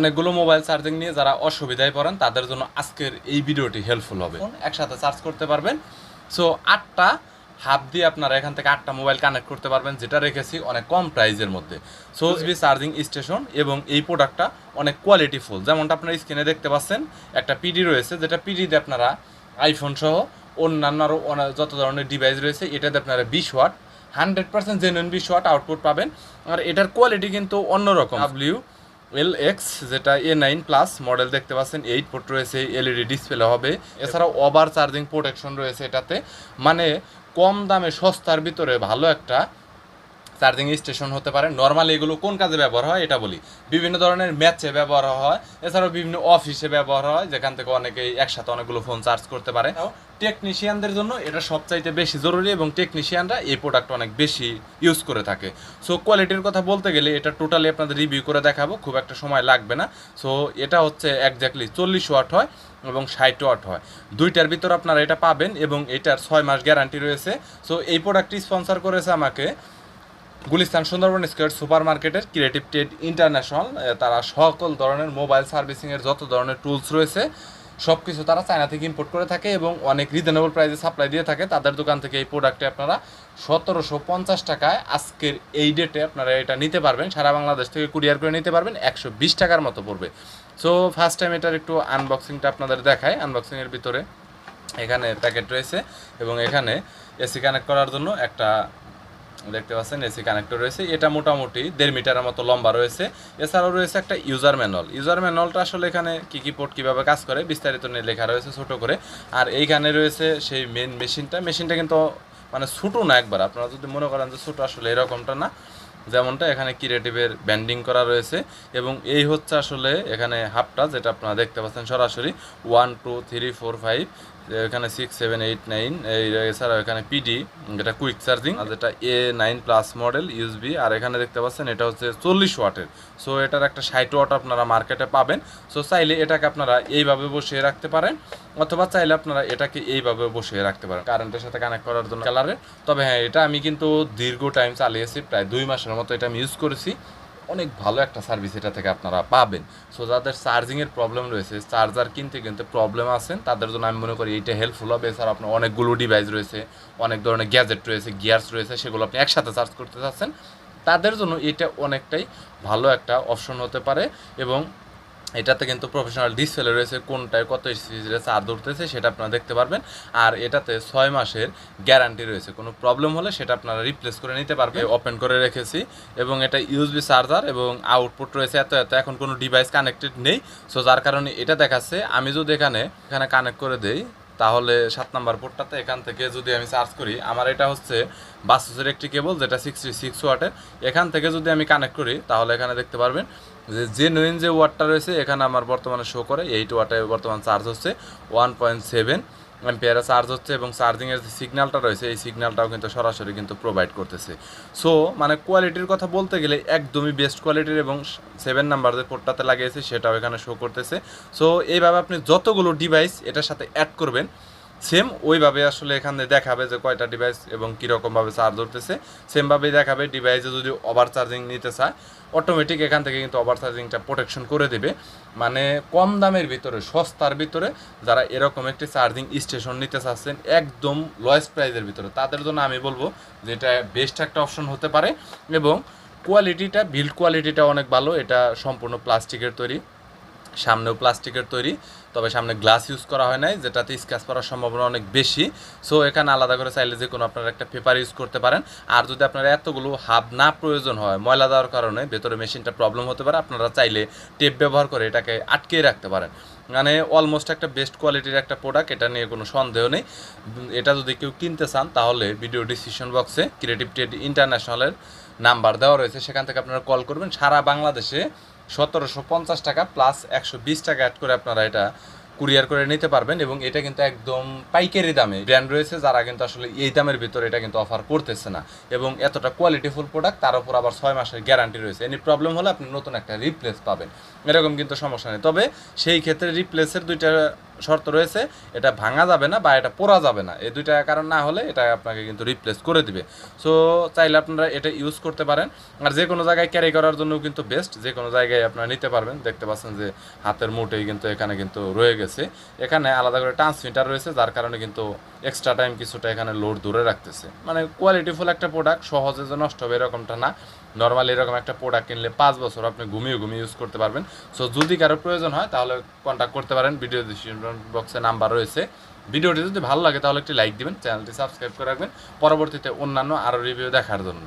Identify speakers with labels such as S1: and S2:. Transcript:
S1: অনেকগুলো mobile charging নিয়ে যারা অসুবিধায় পড়েন তাদের জন্য আজকের এই ভিডিওটি হেল্পফুল হবে। একসাথে চার্জ করতে পারবেন। সো 8টা হাব দিয়ে আপনারা এখান থেকে 8টা মোবাইল কানেক্ট করতে পারবেন, যেটা রেখেছি অনেক কম প্রাইসের মধ্যে। সো ইউএসবি চার্জিং স্টেশন এবং এই প্রোডাক্টটা অনেক কোয়ালিটিফুল। যেমনটা আপনারা স্ক্রিনে দেখতে পাচ্ছেন, একটা পিডি রয়েছে, যেটা পিডিতে আপনারা আইফোন সহ অন্যান্য আরও যত ধরনের ডিভাইস রয়েছে এটাতে আপনারা 20 ওয়াট 100% জেনুইন 20 ওয়াট আউটপুট পাবেন। আর এটার কোয়ালিটি কিন্তু অন্যরকম। LX যেটা A9 প্লাস মডেল দেখতে পাচ্ছেন, 8 পোর্ট রয়েছে, এলইডি ডিসপ্লে হবে, এছাড়াও ওভার চার্জিং প্রোটেকশন রয়েছে এটাতে। মানে কম দামে সস্তার ভিতরে ভালো একটা চার্জিং স্টেশন হতে পারে। নর্মালি এগুলো কোন কাজে ব্যবহার হয় এটা বলি। বিভিন্ন ধরনের ম্যাচে ব্যবহার হয়, এছাড়াও বিভিন্ন অফিসে ব্যবহার হয়, যেখান থেকে অনেকেই একসাথে অনেকগুলো ফোন চার্জ করতে পারে। টেকনিশিয়ানদের জন্য এটা সবচাইতে বেশি জরুরি এবং টেকনিশিয়ানরা এই প্রোডাক্ট অনেক বেশি ইউজ করে থাকে। সো কোয়ালিটির কথা বলতে গেলে এটা টোটালি আপনাদের রিভিউ করে দেখাবো, খুব একটা সময় লাগবে না। সো এটা হচ্ছে একজাক্টলি 40 ওয়াট হয় এবং 60 ওয়াট হয়, দুইটার ভিতর আপনারা এটা পাবেন এবং এটার 6 মাস গ্যারান্টি রয়েছে। সো এই প্রোডাক্টটি স্পন্সর করেছে আমাকে গুলিস্তান সুন্দরবন স্কোয়ার সুপার মার্কেটের ক্রিয়েটিভ ট্রেড ইন্টারন্যাশনাল। তারা সকল ধরনের মোবাইল সার্ভিসিংয়ের যত ধরনের টুলস রয়েছে সব কিছু তারা চায়না থেকে ইম্পোর্ট করে থাকে এবং অনেক রিজনেবল প্রাইসে সাপ্লাই দিয়ে থাকে। তাদের দোকান থেকে এই প্রোডাক্টে আপনারা 1750 টাকায় আজকের এই ডেটে আপনারা এটা নিতে পারবেন। সারা বাংলাদেশ থেকে কুরিয়ার করে নিতে পারবেন, 120 টাকার মতো পড়বে। সো ফার্স্ট টাইম এটার একটু আনবক্সিংটা আপনাদের দেখায়। আনবক্সিংয়ের ভিতরে এখানে প্যাকেট রয়েছে এবং এখানে এসি কানেক্ট করার জন্য একটা দেখতে পাচ্ছেন এসি কানেক্টর রয়েছে। এটা মোটামুটি 1.5 মিটারের মতো লম্বা রয়েছে। এছাড়াও রয়েছে একটা ইউজার ম্যানুয়াল। ইউজার ম্যানুয়ালটা আসলে এখানে কী পোর্ট কীভাবে কাজ করে বিস্তারিত নিয়ে লেখা রয়েছে ছোট করে। আর এইখানে রয়েছে সেই মেন মেশিনটা কিন্তু মানে ছোটো না, একবার আপনারা যদি মনে করেন যে ছোটো, আসলে এরকমটা না। যেমনটা এখানে ক্রিয়েটিভের ব্যান্ডিং করা রয়েছে এবং এই হচ্ছে আসলে এখানে হাবটা, যেটা আপনারা দেখতে পাচ্ছেন সরাসরি 1 2 3 4 5, এখানে 6 7 8 9। এই এছাড়াও এখানে পিডি, যেটা কুইক চার্জিং, আর যেটা A9 প্লাস মডেল ইউএসবি। আর এখানে দেখতে পাচ্ছেন এটা হচ্ছে 40 ওয়াটের। সো এটার একটা 60 ওয়াট আপনারা মার্কেটে পাবেন। সো চাইলে এটাকে আপনারা এইভাবে বসিয়ে রাখতে পারেন, অথবা চাইলে আপনারা এটাকে এইভাবে বসিয়ে রাখতে পারেন কারেন্টের সাথে কানেক্ট করার জন্য কালারের। তবে হ্যাঁ, এটা আমি কিন্তু দীর্ঘ টাইম চালিয়েছি, প্রায় 2 মাসের মতো এটা আমি ইউজ করেছি। অনেক ভালো একটা সার্ভিস এটা থেকে আপনারা পাবেন। সো যাদের চার্জিংয়ের প্রবলেম রয়েছে, চার্জার কিনতে প্রবলেম আছেন, তাদের জন্য আমি মনে করি এইটা হেল্পফুল হবে। এছাড়া আপনার অনেকগুলো ডিভাইস রয়েছে, অনেক ধরনের গ্যাজেট রয়েছে, গিয়ার্স রয়েছে, সেগুলো আপনি একসাথে চার্জ করতে চাচ্ছেন, তাদের জন্য এটা অনেকটাই ভালো একটা অপশন হতে পারে। এবং এটাতে কিন্তু প্রফেশনাল ডিসপ্লে রয়েছে, কোনটায় কত স্পিডে চার্জ উঠতেছে সেটা আপনারা দেখতে পারবেন। আর এটাতে 6 মাসের গ্যারান্টি রয়েছে, কোনো প্রবলেম হলে সেটা আপনারা রিপ্লেস করে নিতে পারবেন। ওপেন করে রেখেছি এবং এটা ইউএসবি চার্জার এবং আউটপুট রয়েছে এত এখন কোনো ডিভাইস কানেক্টেড নেই। সো যার কারণে এটা দেখাচ্ছে। আমি যদি এখানে কানেক্ট করে দেই, তাহলে 7 নাম্বার পোর্টটাতে এখান থেকে যদি আমি চার্জ করি, আমার এটা হচ্ছে বাসুসের একটি কেবল, যেটা 66 ওয়াটের। এখান থেকে যদি আমি কানেক্ট করি, তাহলে এখানে দেখতে পারবেন যে জেনুইন যে ওয়াটটা রয়েছে এখানে আমার বর্তমানে শো করে 8 ওয়াটে বর্তমান চার্জ হচ্ছে, 1.7 অ্যাম্পিয়ারে চার্জ হচ্ছে এবং চার্জিংয়ের যে সিগন্যালটা রয়েছে এই সিগন্যালটাও কিন্তু সরাসরি কিন্তু প্রোভাইড করতেছে। সো মানে কোয়ালিটির কথা বলতে গেলে একদমই বেস্ট কোয়ালিটির এবং 7 নাম্বার যে পোর্টটাতে লাগিয়েছে সেটাও এখানে শো করতেছে। সো এইভাবে আপনি যতগুলো ডিভাইস এটার সাথে অ্যাড করবেন, সেম ওইভাবে আসলে এখানে দেখাবে যে কয়টা ডিভাইস এবং কীরকমভাবে চার্জ ধরতেছে। সেমভাবেই দেখাবে। ডিভাইসে যদি ওভার চার্জিং নিতে চায়, অটোমেটিক এখান থেকে কিন্তু ওভার চার্জিংটা প্রোটেকশন করে দেবে। মানে কম দামের ভিতরে, সস্তার ভিতরে যারা এরকম একটি চার্জিং স্টেশন নিতে চাচ্ছেন একদম লোয়েস্ট প্রাইসের ভিতরে, তাদের জন্য আমি বলবো যে এটা বেস্ট একটা অপশন হতে পারে। এবং কোয়ালিটিটা, বিল্ড কোয়ালিটিটা অনেক ভালো। এটা সম্পূর্ণ প্লাস্টিকের তৈরি, সামনেও প্লাস্টিকের তৈরি, তবে সামনে গ্লাস ইউজ করা হয় নাই, যেটাতে স্ক্র্যাচ করার সম্ভাবনা অনেক বেশি। সো এখানে আলাদা করে চাইলে যে কোনো আপনারা একটা পেপার ইউজ করতে পারেন। আর যদি আপনার এতগুলো হাব না প্রয়োজন হয়, ময়লা দেওয়ার কারণে ভেতরে মেশিনটা প্রবলেম হতে পারে, আপনারা চাইলে টেপ ব্যবহার করে এটাকে আটকে রাখতে পারেন। মানে অলমোস্ট একটা বেস্ট কোয়ালিটির একটা প্রোডাক্ট, এটা নিয়ে কোনো সন্দেহ নেই। এটা যদি কেউ কিনতে চান, তাহলে ভিডিও ডিসক্রিপশন বক্সে ক্রিয়েটিভ ট্রেড ইন্টারন্যাশনালের নাম্বার দেওয়া রয়েছে, সেখান থেকে আপনারা কল করবেন। সারা বাংলাদেশে 1750 টাকা প্লাস 120 টাকা অ্যাড করে আপনারা এটা কুরিয়ার করে নিতে পারবেন। এবং এটা কিন্তু একদম পাইকারি দামে ব্র্যান্ড রয়েছে, যারা কিন্তু আসলে এই দামের ভিতরে এটা কিন্তু অফার করতেছে না। এবং এতটা কোয়ালিটিফুল প্রোডাক্ট, তার উপর আবার 6 মাসের গ্যারান্টি রয়েছে। এনি প্রবলেম হলে আপনি নতুন একটা রিপ্লেস পাবেন, এরকম কিন্তু সমস্যা নেই। তবে সেই ক্ষেত্রে রিপ্লেসের দুইটা শর্ত রয়েছে, এটা ভাঙা যাবে না বা এটা পোড়া যাবে না, এই দুইটা কারণ না হলে এটা আপনাকে কিন্তু রিপ্লেস করে দিবে। সো চাইলে আপনারা এটা ইউজ করতে পারেন। আর যে কোনো জায়গায় ক্যারি করার জন্য কিন্তু বেস্ট, যে কোনো জায়গায় আপনারা নিতে পারবেন। দেখতে পাচ্ছেন যে হাতের মুঠেই কিন্তু এখানে কিন্তু রয়ে গেছে, এখানে আলাদা করে ট্রান্সমিটার রয়েছে, যার কারণে কিন্তু এক্সট্রা টাইম কিছুটা এখানে লোড ধরে রাখতেছে। মানে কোয়ালিটিফুল একটা প্রোডাক্ট, সহজে যে নষ্ট হবে এরকমটা না। নর্মালি এরকম একটা প্রোডাক্ট কিনলে 5 বছর আপনি ঘুমিয়ে ঘুমিয়ে ইউজ করতে পারবেন। সো যদি কারো প্রয়োজন হয় তাহলে কন্ট্যাক্ট করতে পারেন, ভিডিও ডিসক্রিপশন বক্সে নাম্বার রয়েছে। ভিডিওটি যদি ভালো লাগে তাহলে একটি লাইক দিবেন, চ্যানেলটি সাবস্ক্রাইব করে রাখবেন পরবর্তীতে অন্যান্য আরও রিভিউ দেখার জন্য।